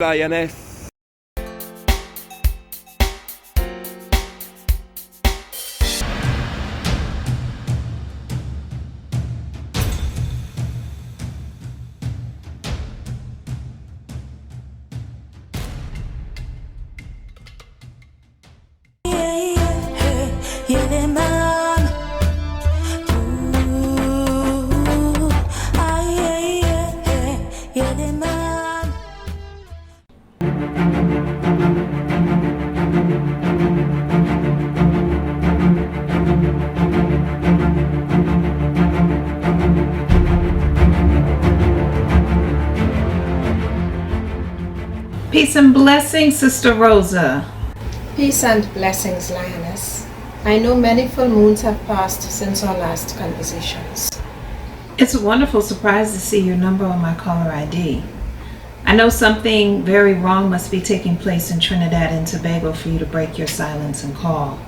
Lioness. Yeah, mom. Ooh, yeah, mom. Peace and blessings, Sister Rosa. Peace and blessings, Lioness. I know many full moons have passed since our last conversations. It's a wonderful surprise to see your number on my caller ID. I know something very wrong must be taking place in Trinidad and Tobago for you to break your silence and call.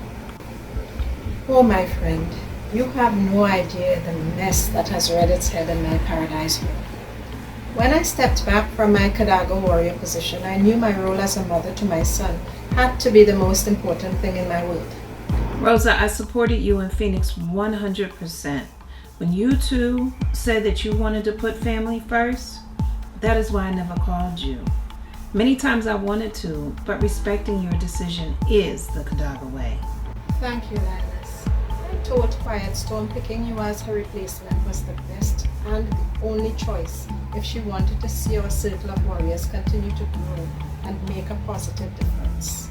Oh, my friend, you have no idea the mess that has reared its head in my paradise home. When I stepped back from my Kadaga warrior position, I knew my role as a mother to my son had to be the most important thing in my world. Rosa, I supported you in Phoenix 100%. When you two said that you wanted to put family first, that is why I never called you. Many times I wanted to, but respecting your decision is the Kadaga way. Thank you, Lioness. I told Quiet Storm picking you as her replacement was the best and the only choice if she wanted to see our circle of warriors continue to grow and make a positive difference.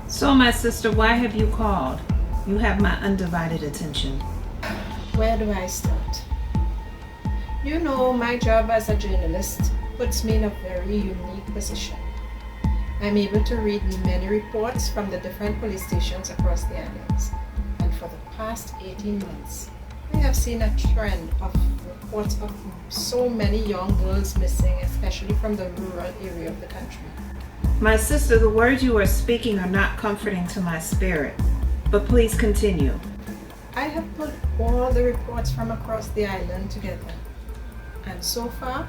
So, my sister, why have you called? You have my undivided attention. Where do I start? You know, my job as a journalist puts me in a very unique position. I'm able to read many reports from the different police stations across the islands. And for the past 18 months, I have seen a trend of reports of so many young girls missing, especially from the rural area of the country. My sister, the words you are speaking are not comforting to my spirit, but please continue. I have put all the reports from across the island together, and so far,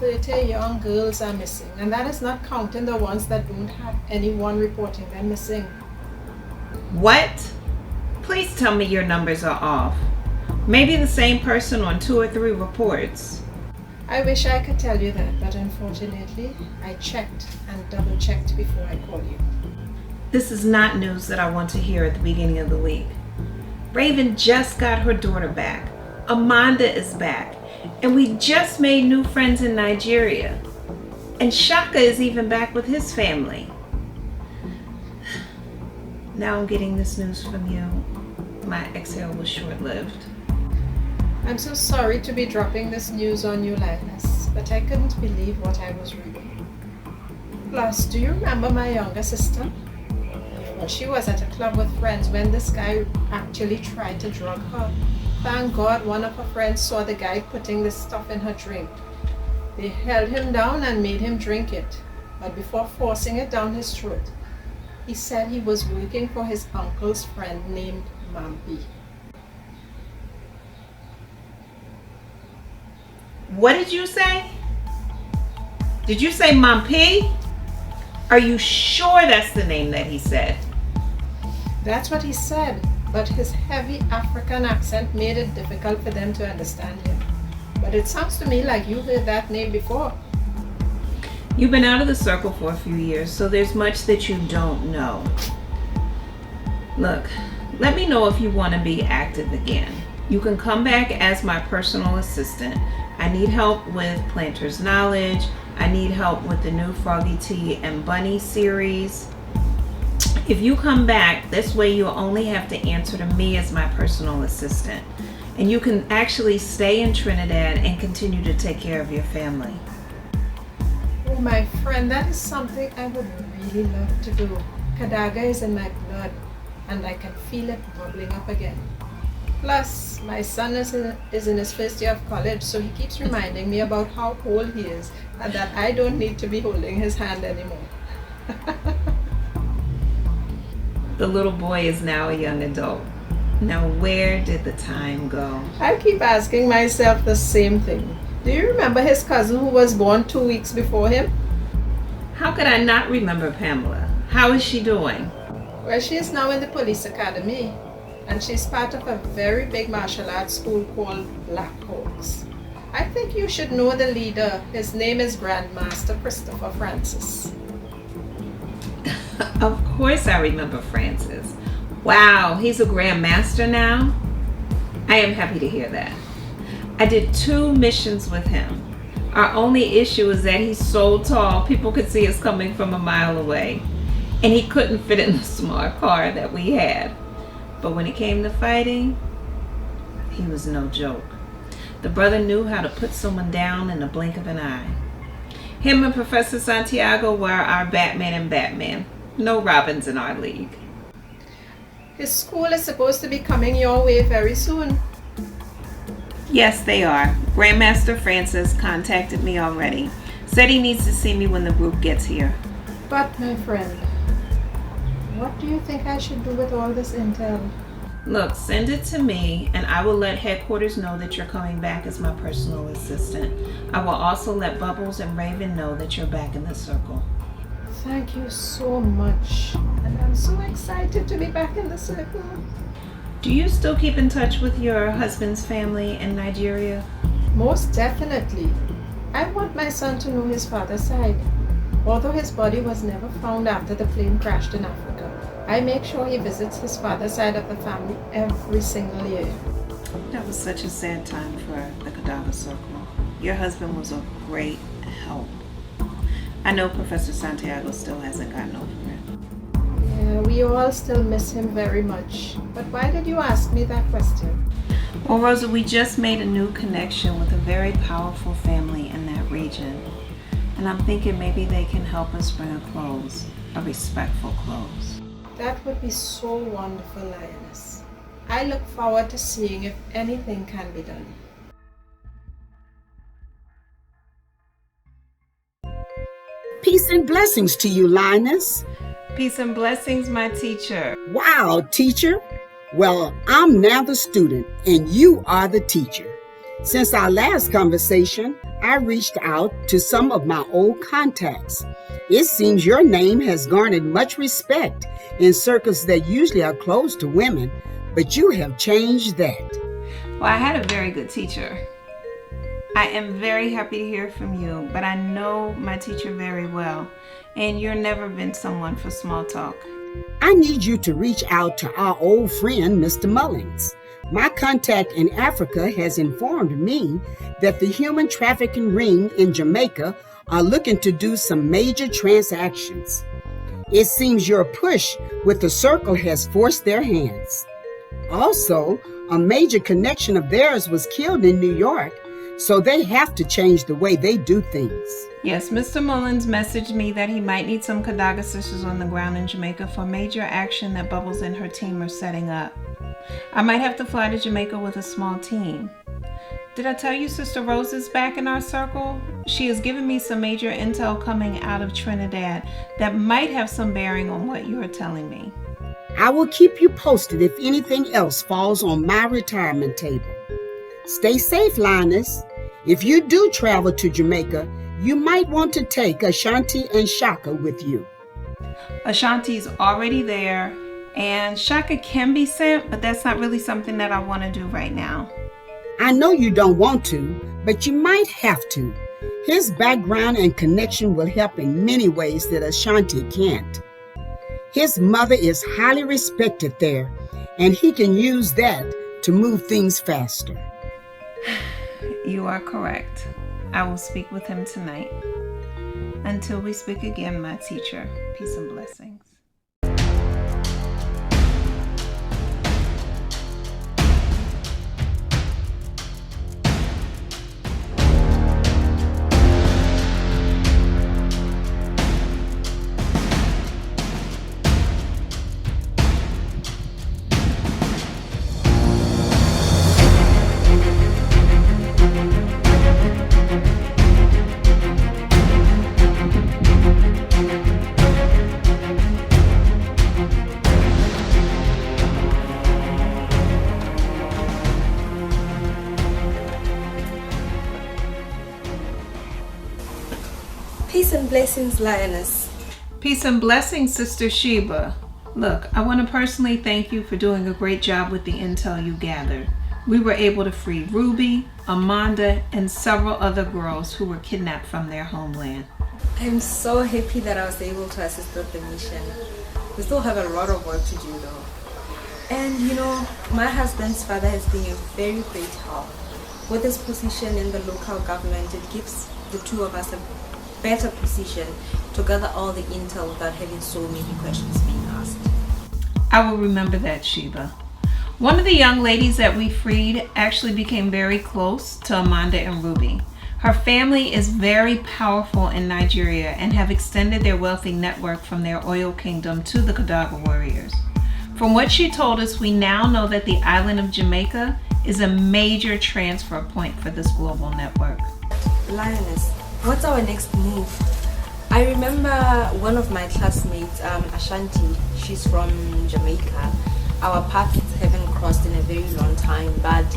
30 young girls are missing, and that is not counting the ones that don't have anyone reporting them missing. What? Please tell me your numbers are off. Maybe the same person on 2 or 3 reports. I wish I could tell you that, but unfortunately, I checked and double-checked before I called you. This is not news that I want to hear at the beginning of the week. Raven just got her daughter back. Amanda is back. And we just made new friends in Nigeria. And Shaka is even back with his family. Now I'm getting this news from you. My exhale was short-lived. I'm so sorry to be dropping this news on you, Lioness, but I couldn't believe what I was reading. Plus, do you remember my younger sister? Well, she was at a club with friends when this guy actually tried to drug her. Thank God one of her friends saw the guy putting this stuff in her drink. They held him down and made him drink it, but before forcing it down his throat, he said he was working for his uncle's friend named Mampi. What did you say? Did you say Mampi? Are you sure that's the name that he said? That's what he said, but his heavy African accent made it difficult for them to understand him. But it sounds to me like you heard that name before. You've been out of the circle for a few years, so there's much that you don't know. Look, let me know if you want to be active again. You can come back as my personal assistant. I need help with Planter's Knowledge. I need help with the new Froggy Tea and Bunny series. If you come back, this way you'll only have to answer to me as my personal assistant. And you can actually stay in Trinidad and continue to take care of your family. Oh, my friend, that is something I would really love to do. Kadaga is in my blood, and I can feel it bubbling up again. Plus, my son is in his first year of college, so he keeps reminding me about how old he is and that I don't need to be holding his hand anymore. The little boy is now a young adult. Now, where did the time go? I keep asking myself the same thing. Do you remember his cousin who was born 2 weeks before him? How could I not remember Pamela? How is she doing? Well, she is now in the police academy, and she's part of a very big martial arts school called Black Hawks. I think you should know the leader. His name is Grandmaster Christopher Francis. Of course I remember Francis. Wow, he's a grandmaster now? I am happy to hear that. I did 2 missions with him. Our only issue is that he's so tall, people could see us coming from a mile away. And he couldn't fit in the small car that we had. But when it came to fighting, he was no joke. The brother knew how to put someone down in the blink of an eye. Him and Professor Santiago were our Batman and Batman. No Robins in our league. His school is supposed to be coming your way very soon. Yes, they are. Grandmaster Francis contacted me already. Said he needs to see me when the group gets here. But my friend, what do you think I should do with all this intel? Look, send it to me and I will let headquarters know that you're coming back as my personal assistant. I will also let Bubbles and Raven know that you're back in the circle. Thank you so much. And I'm so excited to be back in the circle. Do you still keep in touch with your husband's family in Nigeria? Most definitely. I want my son to know his father's side. Although his body was never found after the plane crashed in Africa, I make sure he visits his father's side of the family every single year. That was such a sad time for the Kadaga circle. Your husband was a great help. I know Professor Santiago still hasn't gotten over it. Yeah, we all still miss him very much. But why did you ask me that question? Well, Rosa, we just made a new connection with a very powerful family in that region. And I'm thinking maybe they can help us bring a close, a respectful close. That would be so wonderful, Lioness. I look forward to seeing if anything can be done. Peace and blessings to you, Linus. Peace and blessings, my teacher. Wow, teacher. Well, I'm now the student and you are the teacher. Since our last conversation, I reached out to some of my old contacts. It seems your name has garnered much respect in circles that usually are closed to women, but you have changed that. Well, I had a very good teacher. I am very happy to hear from you, but I know my teacher very well, and you've never been someone for small talk. I need you to reach out to our old friend, Mr. Mullins. My contact in Africa has informed me that the human trafficking ring in Jamaica are looking to do some major transactions. It seems your push with the circle has forced their hands. Also, a major connection of theirs was killed in New York, so they have to change the way they do things. Yes, Mr. Mullins messaged me that he might need some Kadaga sisters on the ground in Jamaica for major action that Bubbles and her team are setting up. I might have to fly to Jamaica with a small team. Did I tell you Sister Rose is back in our circle? She has given me some major intel coming out of Trinidad that might have some bearing on what you are telling me. I will keep you posted if anything else falls on my retirement table. Stay safe, Linus. If you do travel to Jamaica, you might want to take Ashanti and Shaka with you. Ashanti's already there, and Shaka can be sent, but that's not really something that I want to do right now. I know you don't want to, but you might have to. His background and connection will help in many ways that Ashanti can't. His mother is highly respected there, and he can use that to move things faster. You are correct. I will speak with him tonight. Until we speak again, my teacher, peace and blessings. and blessings, Lioness. Peace and blessings, Sister Sheba. Look, I want to personally thank you for doing a great job with the intel you gathered. We were able to free Ruby, Amanda, and several other girls who were kidnapped from their homeland. I'm so happy that I was able to assist with the mission. We still have a lot of work to do though. And you know, my husband's father has been a very great help. With his position in the local government, it gives the two of us a better position to gather all the intel without having so many questions being asked. I will remember that, Sheba. One of the young ladies that we freed actually became very close to Amanda and Ruby. Her family is very powerful in Nigeria and have extended their wealthy network from their oil kingdom to the Kadaga warriors. From what she told us, we now know that the island of Jamaica is a major transfer point for this global network. Lioness, what's our next move? I remember one of my classmates, Ashanti, she's from Jamaica. Our paths haven't crossed in a very long time, but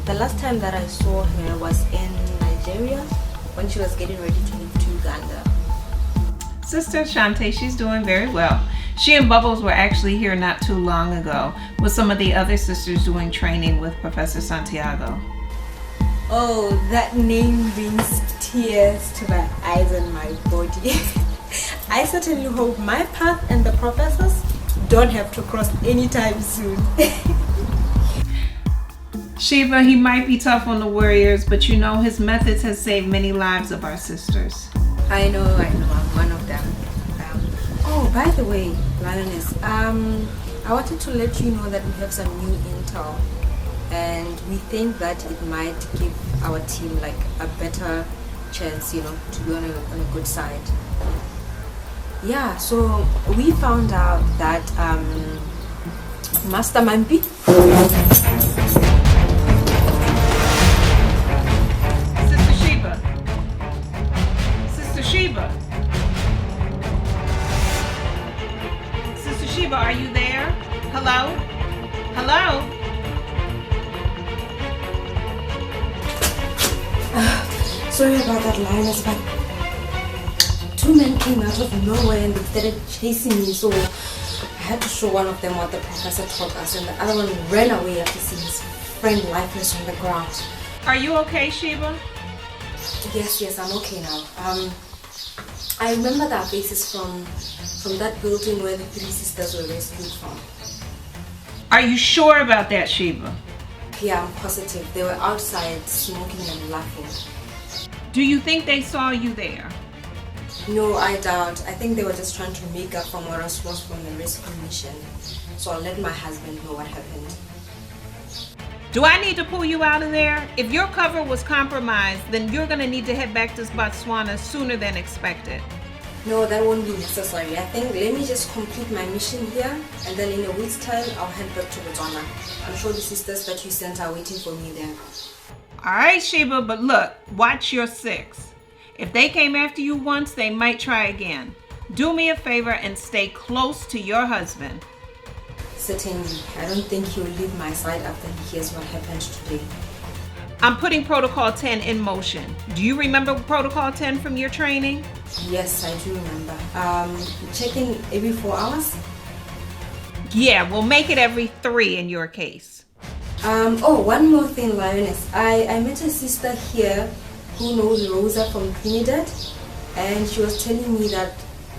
the last time that I saw her was in Nigeria when she was getting ready to move to Uganda. Sister Ashanti, she's doing very well. She and Bubbles were actually here not too long ago with some of the other sisters doing training with Professor Santiago. Oh, that name brings tears to my eyes and my body. I certainly hope my path and the professors don't have to cross anytime soon. Sheba, he might be tough on the warriors, but you know his methods has saved many lives of our sisters. I know, I'm one of them. Oh, by the way, Lioness, I wanted to let you know that we have some new intel, and we think that it might give our team like a better chance, you know, to be on a good side. Yeah, so we found out that Master Mampi. Sister Sheba, are you there? Hello? Hello? Sorry about that, Lioness, but two men came out of nowhere and they started chasing me, so I had to show one of them what the professor taught us, and the other one ran away after seeing his friend lifeless on the ground. Are you okay, Sheba? Yes, I'm okay now. I remember their faces from that building where the three sisters were rescued from. Are you sure about that, Sheba? Yeah, I'm positive. They were outside smoking and laughing. Do you think they saw you there? No, I doubt. I think they were just trying to make up from what was lost from the rescue mission. So I'll let my husband know what happened. Do I need to pull you out of there? If your cover was compromised, then you're going to need to head back to Botswana sooner than expected. No, that won't be necessary. I think let me just complete my mission here, and then in a week's time, I'll head back to Botswana. I'm sure the sisters that you sent are waiting for me there. All right, Sheba, but look, watch your six. If they came after you once, they might try again. Do me a favor and stay close to your husband. Certainly. I don't think he'll leave my side after he hears what happened today. I'm putting Protocol 10 in motion. Do you remember Protocol 10 from your training? Yes, I do remember. Checking every 4 hours? Yeah, we'll make it every 3 in your case. Oh, one more thing, Lioness. I met a sister here who knows Rosa from Trinidad, and she was telling me that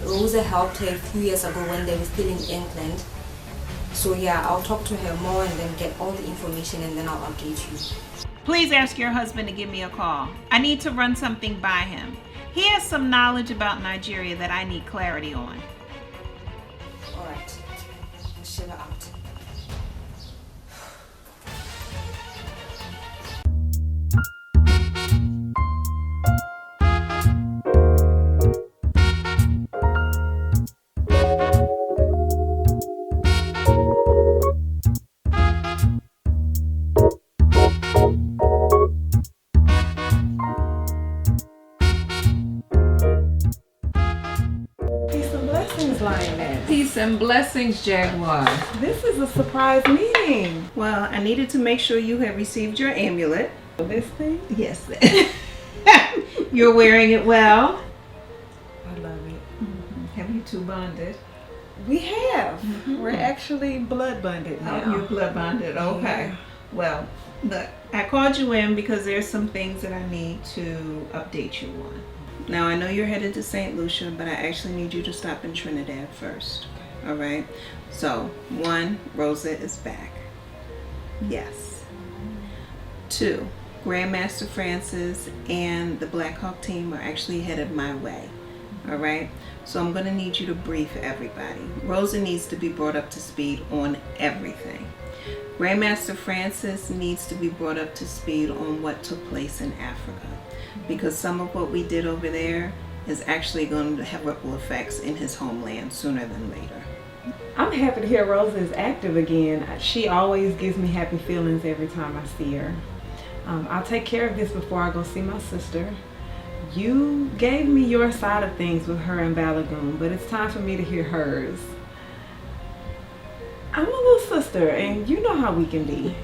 Rosa helped her a few years ago when they were still in England. So yeah, I'll talk to her more and then get all the information, and then I'll update you. Please ask your husband to give me a call. I need to run something by him. He has some knowledge about Nigeria that I need clarity on. All right. Shiver out. Peace and blessings, Jaguar. This is a surprise meeting. Well, I needed to make sure you had received your amulet. This thing? Yes. You're wearing it well. Have you two bonded? We have. We're actually blood bonded now. Oh, you're blood bonded. Okay. Yeah. Well, look, I called you in because there's some things that I need to update you on. Now, I know you're headed to St. Lucia, but I actually need you to stop in Trinidad first. All right? So, 1, Rosa is back. Yes. 2, Grandmaster Francis and the Black Hawk team are actually headed my way. All right? So I'm going to need you to brief everybody. Rosa needs to be brought up to speed on everything. Grandmaster Francis needs to be brought up to speed on what took place in Africa, because some of what we did over there is actually going to have ripple effects in his homeland sooner than later. I'm happy to hear Rosa is active again. She always gives me happy feelings every time I see her. I'll take care of this before I go see my sister. You gave me your side of things with her and Balagoon, but it's time for me to hear hers. I'm a little sister, and you know how we can be.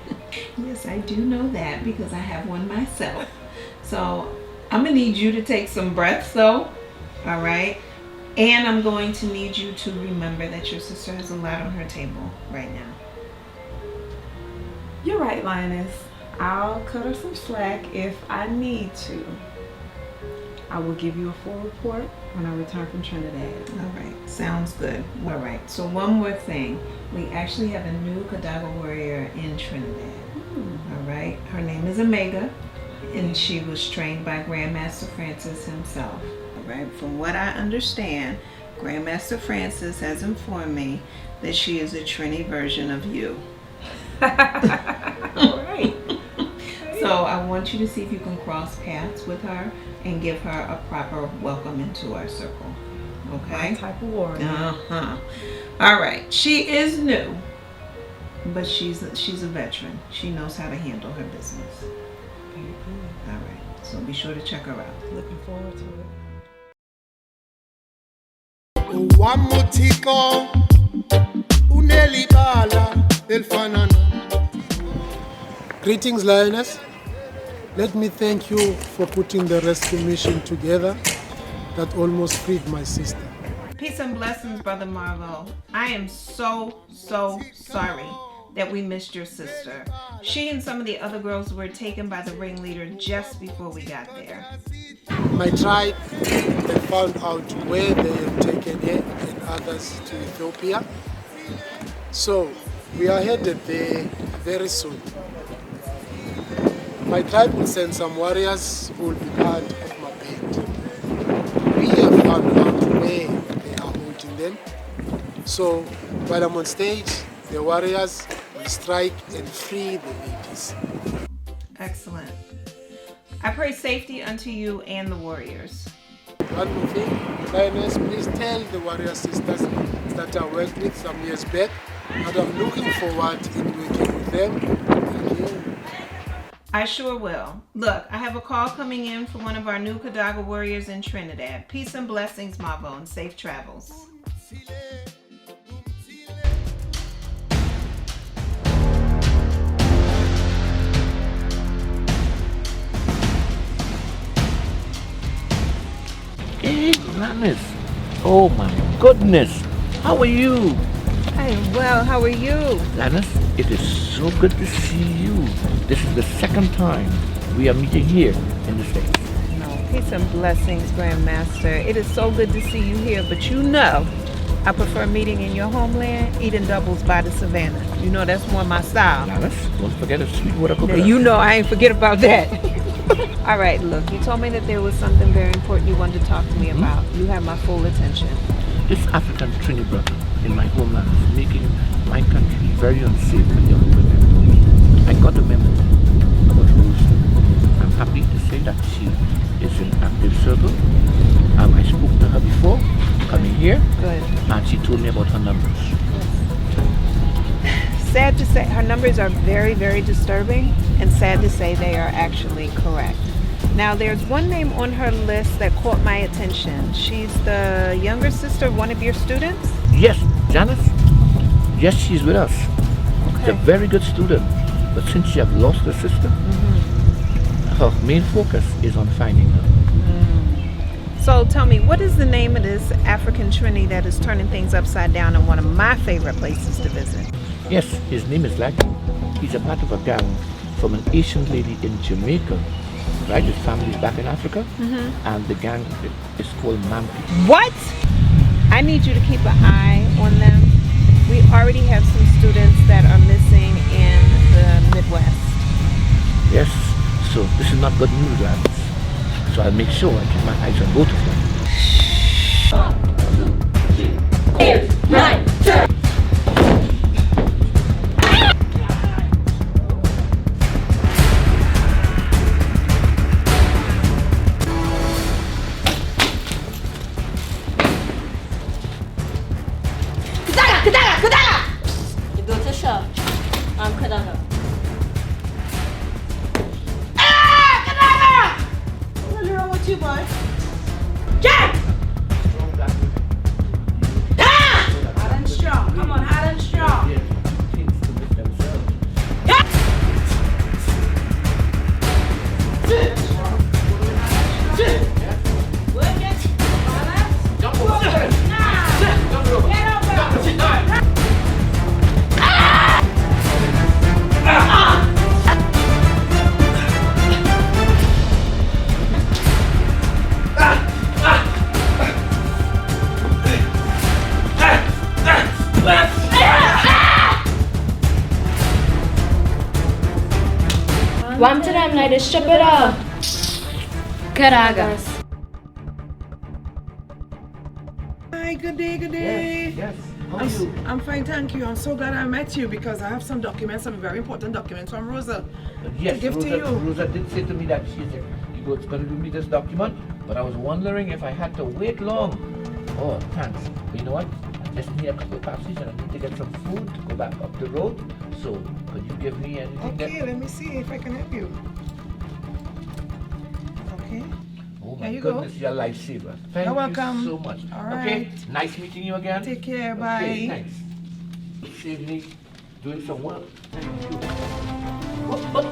Yes, I do know that because I have one myself. So I'm going to need you to take some breaths though, all right? And I'm going to need you to remember that your sister has a lot on her table right now. You're right, Lioness. I'll cut her some slack if I need to. I will give you a full report when I return from Trinidad. All right, sounds good. All right, so one more thing. We actually have a new Kadaga warrior in Trinidad. All right, her name is Omega, and she was trained by Grandmaster Francis himself. All right, from what I understand, Grandmaster Francis has informed me that she is a Trini version of you. All right. So I want you to see if you can cross paths with her and give her a proper welcome into our circle. Okay? My type of warrior. Uh-huh. All right. She is new, but she's a veteran. She knows how to handle her business. Very good. All right. So be sure to check her out. Looking forward to it. Wamutiko unelibala elfanana. Greetings, Lioness. Let me thank you for putting the rescue mission together that almost freed my sister. Peace and blessings, Brother Marvo. I am so sorry that we missed your sister. She and some of the other girls were taken by the ringleader just before we got there. My tribe had found out where they had taken her and others to Ethiopia. So we are headed there very soon. My tribe will send some warriors who will be part of my band. We have found out where they are holding them. So while I'm on stage, the warriors will strike and free the ladies. Excellent. I pray safety unto you and the warriors. One more thing, Lioness, please tell the warrior sisters that I worked with some years back that I'm looking forward in working with them. Thank you. I sure will. Look, I have a call coming in from one of our new Kadaga warriors in Trinidad. Peace and blessings, Marvo, and safe travels. Hey, Lannis. Oh my goodness. How are you? I am well. How are you? Lannis, it is so good to see you. This is the second time we are meeting here in the States. No, peace and blessings, Grandmaster. It is so good to see you here, but you know I prefer meeting in your homeland, eating doubles by the savannah. You know that's more my style. Lannis, don't forget a sweet water Now, coconut. you know I ain't forget about that. All right, look, you told me that there was something very important you wanted to talk to me about. You have my full attention. This African Trini brother in my homeland is making my country very unsafe for young women. I got a memo about Rose. I'm happy to say that she is in active circle. I spoke to her before coming here. Good. And she told me about her numbers. Sad to say, her numbers are very, very disturbing, and sad to say they are actually correct. Now, there's one name on her list that caught my attention. She's the younger sister of one of your students? Yes, Janice. Yes, she's with us. She's a Okay. very good student. But since she have lost her sister, her main focus is on finding her. So tell me, what is the name of this African Trini that is turning things upside down in one of my favorite places to visit? Yes, his name is Lucky. He's a part of a gang from an Asian lady in Jamaica. Right, his family's back in Africa, and the gang is called Mampi. What? I need you to keep an eye on them. We already have some students that are missing in the Midwest. Yes, so this is not good news, lads. So I'll make sure I keep my eyes on both of them. Kadaga! You go to shop. I'm Kadaga. What's wrong with you, boy? Jack! Hard and strong. Come on, hard and strong. One to them, like, strip it off. Kadaga. Hi, good day, good day. Yes. How are you? I'm fine, thank you. I'm so glad I met you because I have some documents, some very important documents from Rosa. Yes, to give to you. Rosa did say to me that she was going to give me this document, but I was wondering if I had to wait long. Oh, thanks. But you know what? I just need a couple of Pepsis and I need to get some food to go back up the road. So, could you give me anything? Okay, let me see if I can help you. Okay. Oh my There you goodness, go. you're a lifesaver. Thank You're welcome. you so much. All Okay, right. nice meeting you again. Take care, Okay, bye. thanks. Save me doing some work. Thank you. What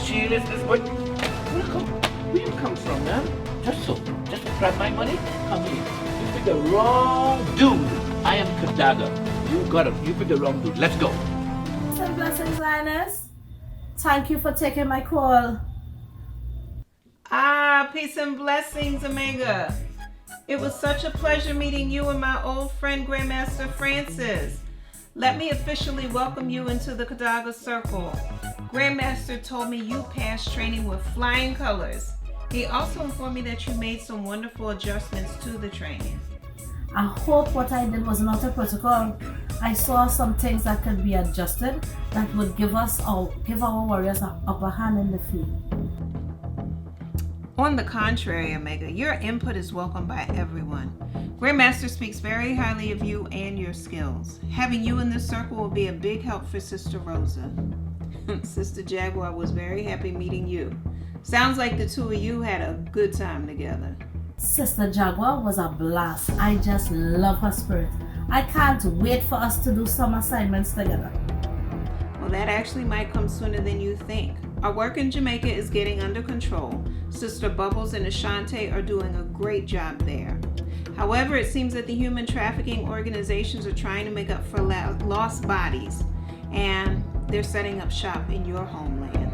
shield is this? Where you come from, man? Just to grab my money? Come here. You picked the wrong dude. I am Kadaga. You got him. You picked the wrong dude. Let's go. Some blessings, Lioness. Thank you for taking my call. Ah, peace and blessings, Omega. It was such a pleasure meeting you and my old friend Grandmaster Francis. Let me officially welcome you into the Kadaga Circle. Grandmaster told me you passed training with flying colors. He also informed me that you made some wonderful adjustments to the training. I hope what I did was not a protocol. I saw some things that could be adjusted that would give our warriors an upper hand in the field. On the contrary, Omega, your input is welcomed by everyone. Grandmaster speaks very highly of you and your skills. Having you in this circle will be a big help for Sister Rosa. Sister Jaguar was very happy meeting you. Sounds like the two of you had a good time together. Sister Jaguar was a blast. I just love her spirit. I can't wait for us to do some assignments together. Well, that actually might come sooner than you think. Our work in Jamaica is getting under control. Sister Bubbles and Ashante are doing a great job there. However, it seems that the human trafficking organizations are trying to make up for lost bodies, and they're setting up shop in your homeland.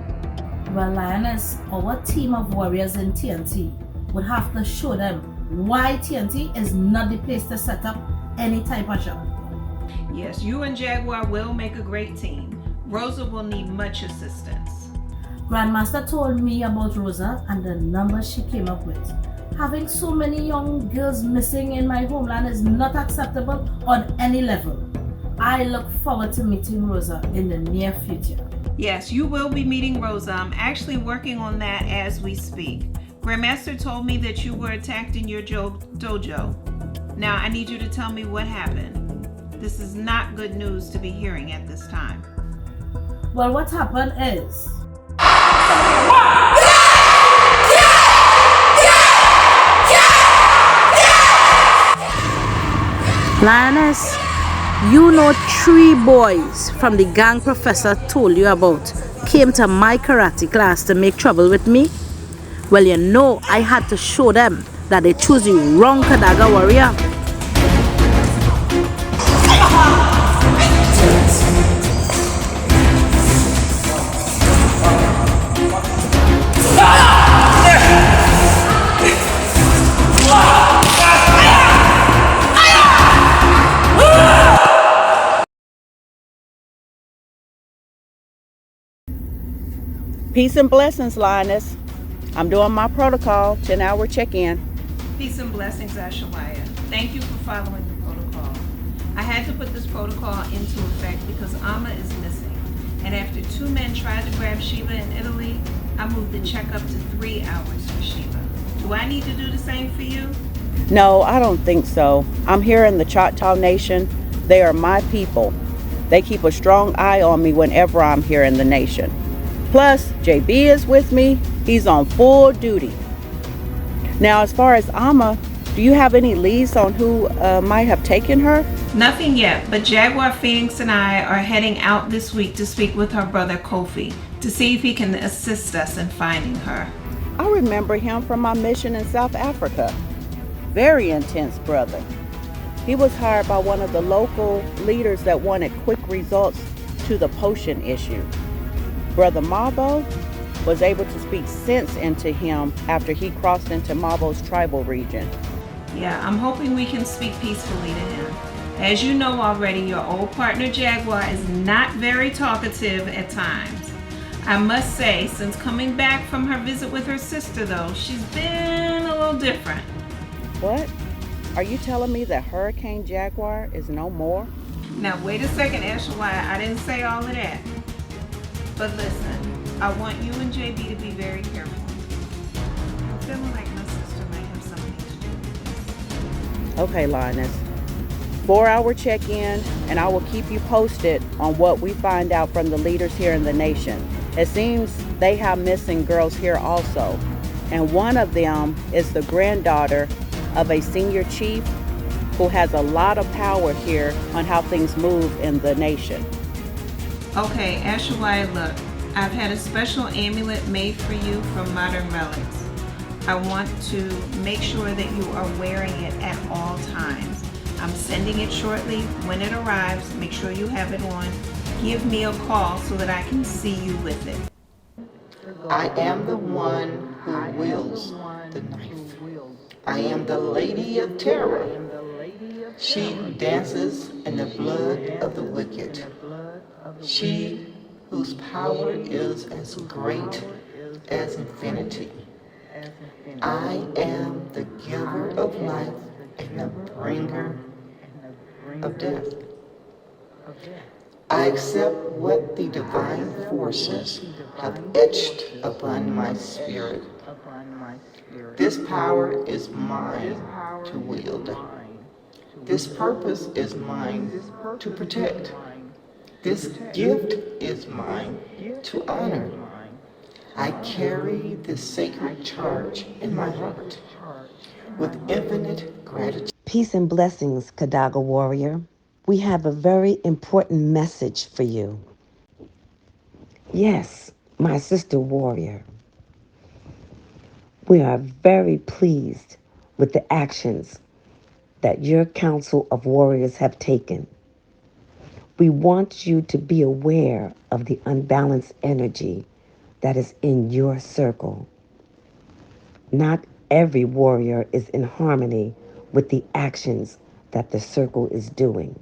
Well, Lioness, our team of warriors in TNT would have to show them why TNT is not the place to set up any type of shop. Yes, you and Jaguar will make a great team. Rosa will need much assistance. Grandmaster told me about Rosa and the numbers she came up with. Having so many young girls missing in my homeland is not acceptable on any level. I look forward to meeting Rosa in the near future. Yes, you will be meeting Rosa. I'm actually working on that as we speak. Grandmaster told me that you were attacked in your dojo. Now I need you to tell me what happened. This is not good news to be hearing at this time. Well, what happened is... Lioness, you know 3 boys from the gang professor told you about came to my karate class to make trouble with me. Well, you know I had to show them that they choosing wrong Kadaga warrior. Peace and blessings, Lioness. I'm doing my protocol, 10-hour check-in. Peace and blessings, Ashawaya. Thank you for following the protocol. I had to put this protocol into effect because Amma is missing. And after 2 men tried to grab Sheila in Italy, I moved the checkup to 3 hours for Sheila. Do I need to do the same for you? No, I don't think so. I'm here in the Choctaw Nation. They are my people. They keep a strong eye on me whenever I'm here in the nation. Plus, JB is with me. He's on full duty. Now, as far as Amma, do you have any leads on who might have taken her? Nothing yet, but Jaguar Phoenix and I are heading out this week to speak with her brother Kofi to see if he can assist us in finding her. I remember him from my mission in South Africa. Very intense brother. He was hired by one of the local leaders that wanted quick results to the potion issue. Brother Mabo was able to speak sense into him after he crossed into Mabo's tribal region. Yeah, I'm hoping we can speak peacefully to him. As you know already, your old partner Jaguar is not very talkative at times. I must say, since coming back from her visit with her sister though, she's been a little different. What? Are you telling me that Hurricane Jaguar is no more? Now wait a second, Ashawaya, I didn't say all of that. But listen, I want you and JB to be very careful. I'm feeling like my sister might have something to do with this. Okay, Lioness. 4-hour check-in, and I will keep you posted on what we find out from the leaders here in the nation. It seems they have missing girls here also, and one of them is the granddaughter of a senior chief who has a lot of power here on how things move in the nation. Okay, Ashawaya, look, I've had a special amulet made for you from Modern Relics. I want to make sure that you are wearing it at all times. I'm sending it shortly. When it arrives, make sure you have it on. Give me a call so that I can see you with it. I am the one who wields the knife. I am the Lady of Terror. She who dances in the blood of the wicked. She whose power is as great as infinity. I am the giver of life and the bringer of death. I accept what the divine forces have etched upon my spirit. This power is mine to wield. This purpose is mine to protect. This gift is mine to honor. I carry this sacred charge in my heart with infinite gratitude. Peace and blessings, Kadaga warrior. We have a very important message for you. Yes, my sister warrior. We are very pleased with the actions that your council of warriors have taken. We want you to be aware of the unbalanced energy that is in your circle. Not every warrior is in harmony with the actions that the circle is doing.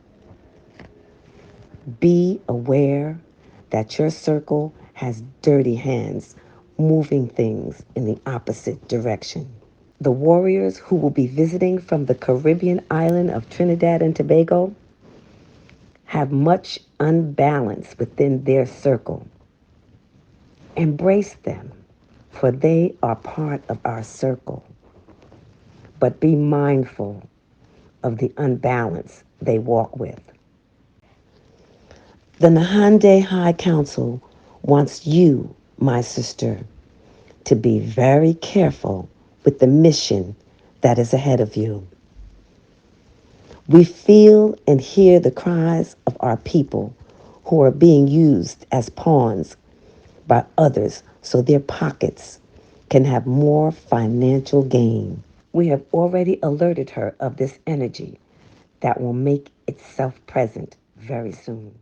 Be aware that your circle has dirty hands moving things in the opposite direction. The warriors who will be visiting from the Caribbean island of Trinidad and Tobago have much unbalance within their circle. Embrace them, for they are part of our circle. But be mindful of the unbalance they walk with. The Nahande High Council wants you, my sister, to be very careful with the mission that is ahead of you. We feel and hear the cries of our people who are being used as pawns by others so their pockets can have more financial gain. We have already alerted her of this energy that will make itself present very soon.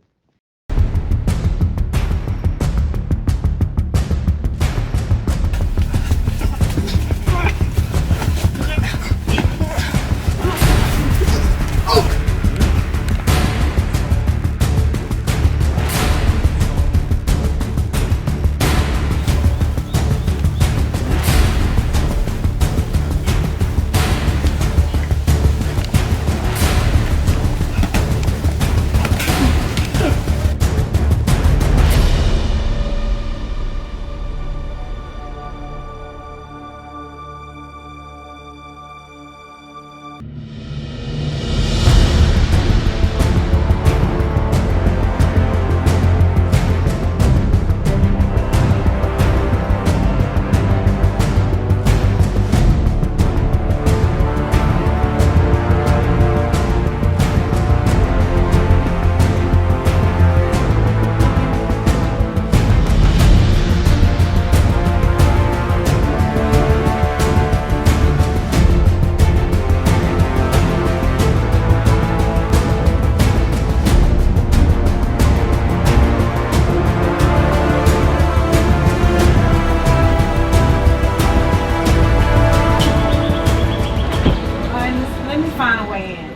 Let me find a way in.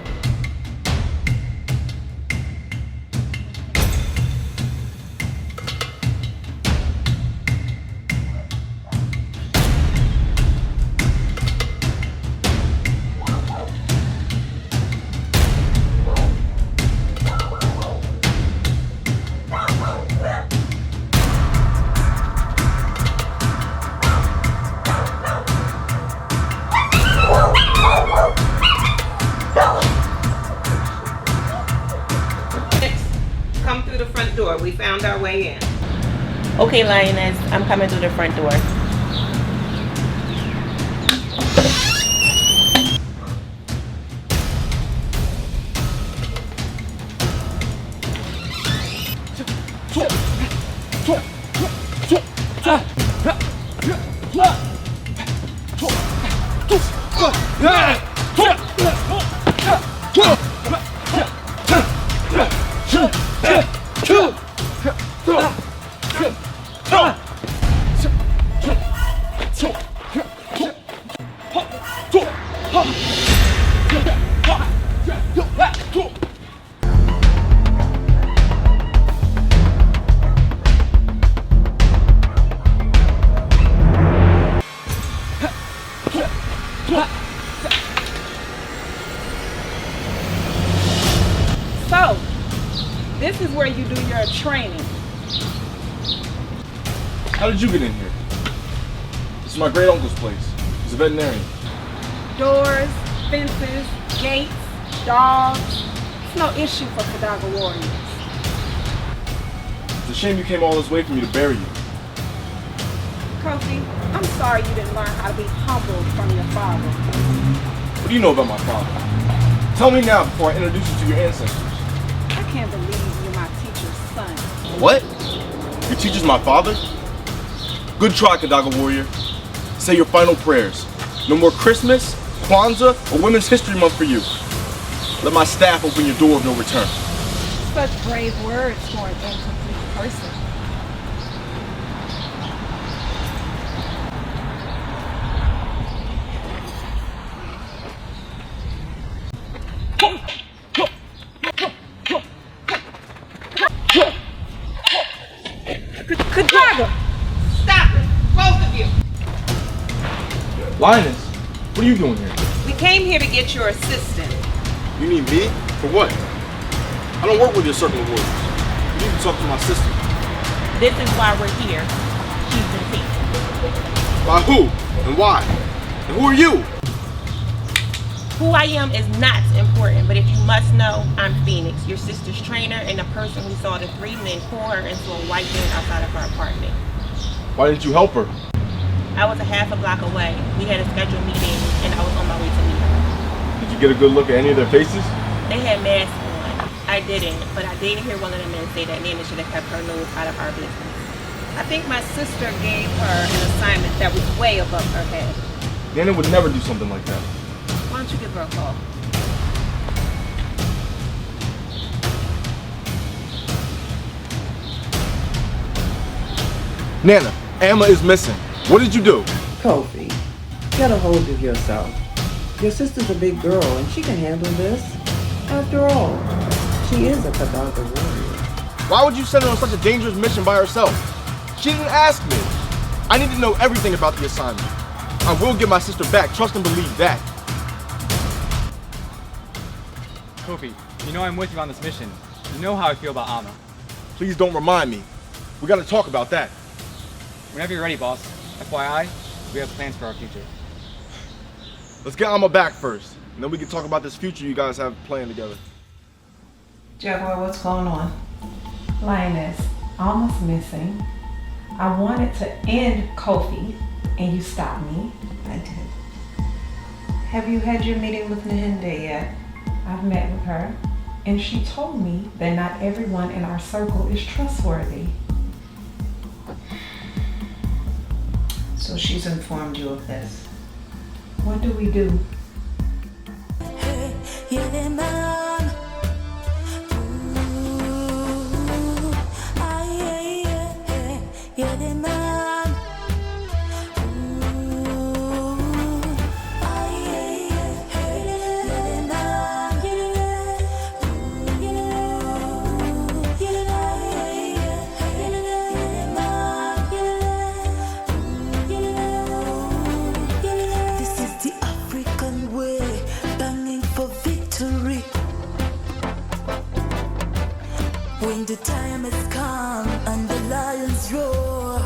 Come through the front door. We found our way in. Okay, Lioness, I'm coming through the front door. So, this is where you do your training. How did you get in here? This is my great uncle's place. He's a veterinarian. Doors, fences, gates, dogs. It's no issue for Kadaga warriors. It's a shame you came all this way for me to bury you. Kofi, I'm sorry you didn't learn how to be humble from your father. What do you know about my father? Tell me now before I introduce you to your ancestors. I can't believe you're my teacher's son. What? Your teacher's my father? Good try, Kadaga warrior. Say your final prayers. No more Christmas, Kwanzaa, or Women's History Month for you. Let my staff open your door of no return. Such brave words for an incomplete person. Kadaga! Stop it, both of you. Lioness, what are you doing here? We came here to get your assistant. You need me? For what? I don't work with your circle of warriors. You need to talk to my sister. This is why we're here. She's been taken. By who? And why? And who are you? Who I am is not important, but if you must know, I'm Phoenix, your sister's trainer and the person who saw the 3 men pull her into a white van outside of her apartment. Why didn't you help her? I was a half a block away. We had a scheduled meeting and I was on my way to meet her. Did you get a good look at any of their faces? They had masks on. I didn't, but I did hear one of the men say that Nana should have kept her nose out of our business. I think my sister gave her an assignment that was way above her head. Nana would never do something like that. Why don't you give her a call? Nana, Emma is missing. What did you do? Kofi, get a hold of yourself. Your sister's a big girl and she can handle this. After all, she is a Kadaga warrior. Why would you send her on such a dangerous mission by herself? She didn't ask me. I need to know everything about the assignment. I will get my sister back, trust and believe that. Kofi, you know I'm with you on this mission. You know how I feel about Amma. Please don't remind me. We gotta talk about that. Whenever you're ready, boss. FYI, we have plans for our future. Let's get Amma back first, and then we can talk about this future you guys have planned together. Jaguar, what's going on? Lioness, almost missing. I wanted to end Kofi, and you stopped me. I did. Have you had your meeting with Nahinde yet? I've met with her, and she told me that not everyone in our circle is trustworthy. So she's informed you of this. What do we do? When the time has come and the lions roar,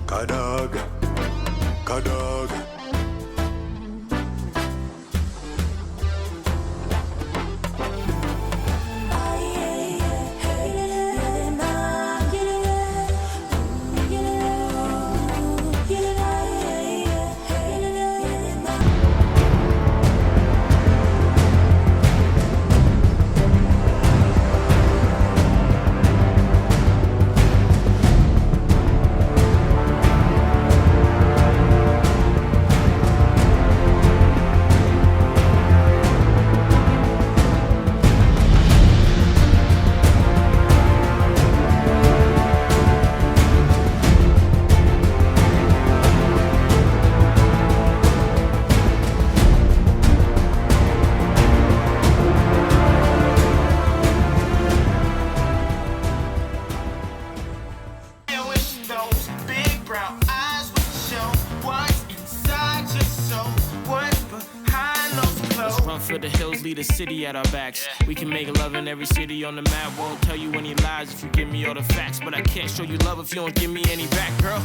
Kadaga, Kadaga. For the hills lead a city at our backs. We can make love in every city on the map. Won't tell you any lies if you give me all the facts. But I can't show you love if you don't give me any back, girl.